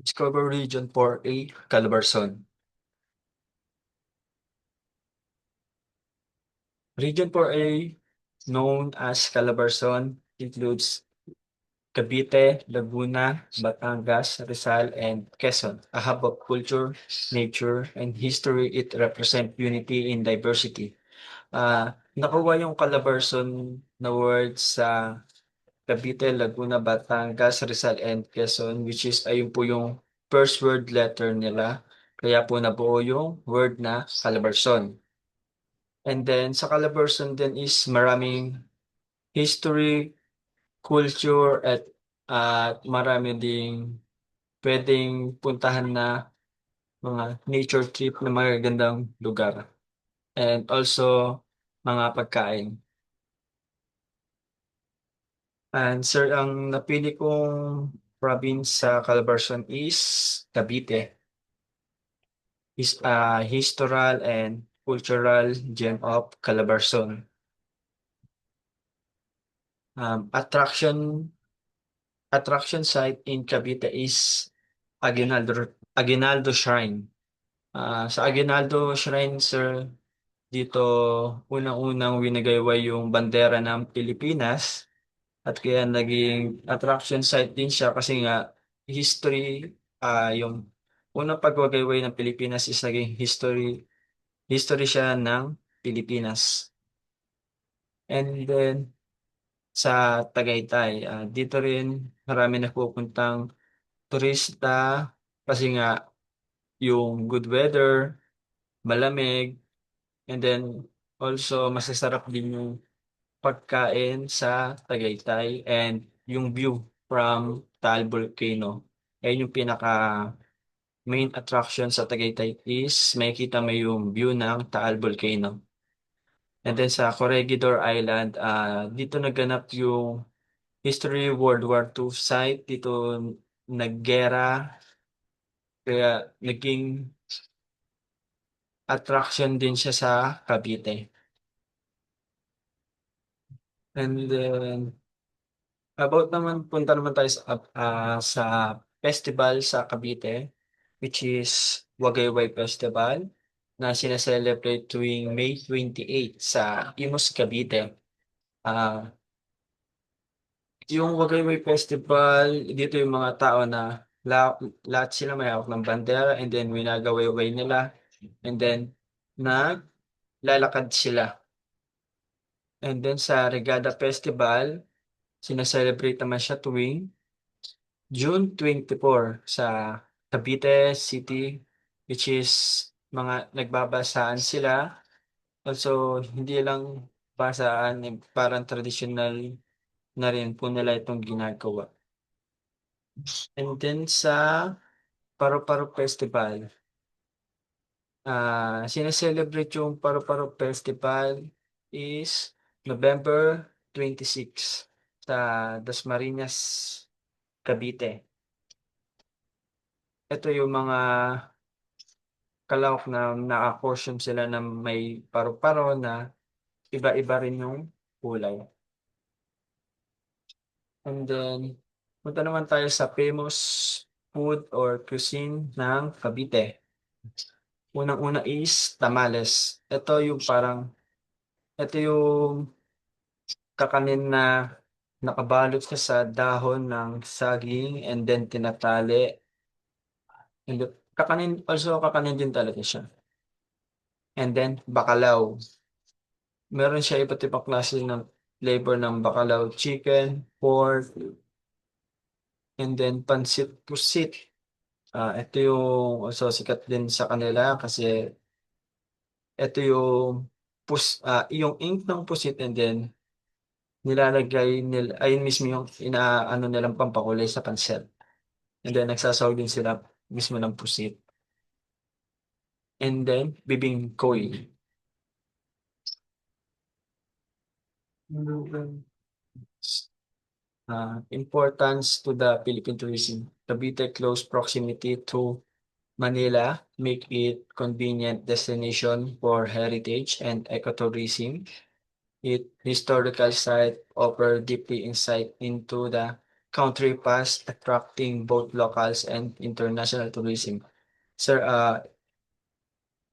Discover Region 4A, Calabarzon. Region 4A, known as Calabarzon, includes Cavite, Laguna, Batangas, Rizal, and Quezon. A hub of culture, nature, and history, it represents unity in diversity. Nakuha yung Calabarzon na word sa Cavite, Laguna, Batangas, Rizal, and Quezon, which is ayun po yung first word letter nila. Kaya po nabuo yung word na Calabarzon. And then sa Calabarzon din is maraming history, culture, at marami ding pwedeng puntahan na mga nature trip na magagandang lugar. And also mga pagkain. And sir, ang napili kong province sa Calabarzon is Cavite. Is a historical and cultural gem of Calabarzon. Attraction site in Cavite is Aguinaldo Shrine. Sa Aguinaldo Shrine, sir, dito unang-unang winagayway yung bandera ng Pilipinas at kaya naging attraction site din siya kasi nga history, yung unang pagwagayway ng Pilipinas is naging history siya ng Pilipinas. And then sa Tagaytay, dito rin marami nagpupuntang turista kasi nga yung good weather, malamig, and then also masasarap din yung pagkain sa Tagaytay and yung view from Taal Volcano. Ayun yung pinaka main attraction sa Tagaytay is makikita mo yung view ng Taal Volcano. And then sa Corregidor Island, dito naganap yung History World War II site. Dito naggera, kaya naging attraction din siya sa Cavite. And then, punta naman tayo sa festival sa Cavite, which is Wagayway Festival, na sinaselebrate tuwing May 28 sa Imus, Cavite. Ah, yung Wagayway Festival, dito yung mga tao na lahat sila may hawak ng bandera and then winagawayway nila and then naglalakad sila. And then sa Regada Festival, sinaselebrate naman siya tuwing June 24 sa Cavite City, which is mga nagbabasaan sila. Also, hindi lang basaan, parang traditional na rin po nila itong ginagawa. And then sa Paro-Paro Festival, sineselebrate yung Paro-Paro Festival is November 26 sa Dasmariñas, Cavite. Ito yung mga kalawak na naka-costume sila na may paru-paro na iba-iba rin yung kulay. And then, punta naman tayo sa famous food or cuisine ng Cavite. Unang-una is tamales. Ito yung kakanin na nakabalot ka sa dahon ng saging and then tinatali. And then, kakanin din talaga siya. And then, bacalao. Meron siya iba't ibang klase ng flavor ng bacalao, chicken, pork, and then pansit pusit. Ito yung also sikat din sa kanila kasi ito yung ink ng pusit and then nilalagay nila, ayun mismo yung inaano nilang pampakulay sa pansit. And then nagsasawag din sila mismo ng pusit. And then bibingkoy. Importance to the Philippine tourism. Cavite close proximity to Manila make it convenient destination for heritage and ecotourism. It historical site offer deeply insight into the country past attracting both locals and international tourism. Sir,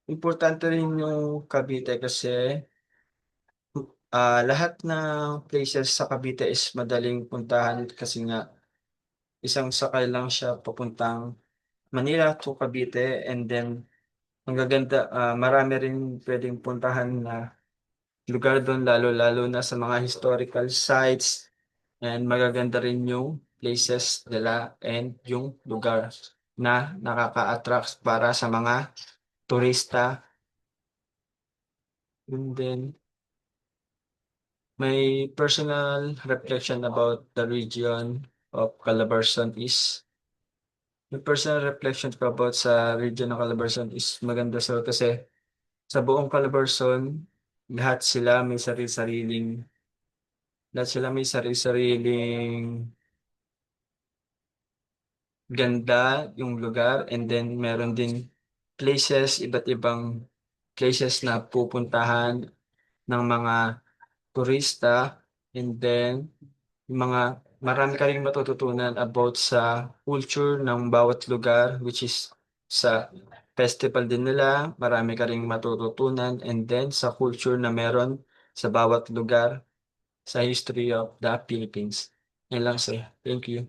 importante rin yung Cavite kasi lahat ng places sa Cavite is madaling puntahan kasi nga isang sakay lang siya papuntang Manila to Cavite, and then ang gaganda, marami rin pwedeng puntahan na lugar doon, lalo-lalo na sa mga historical sites, and magaganda rin yung places nila and yung lugar na nakaka-attract para sa mga turista. And then my personal reflection about the region of Calabarzon is yung personal reflection ko about sa region ng Calabarzon is maganda kasi sa buong Calabarzon, lahat sila may sarili-sariling lahat sila may sarili-sariling ganda yung lugar, and then meron din places, iba't ibang places na pupuntahan ng mga turista, and then yung marami ka ring matututunan about sa culture ng bawat lugar, which is sa festival din nila, marami ka ring matututunan, and then sa culture na meron sa bawat lugar, sa history of the Philippines. Yan lang sir. Thank you.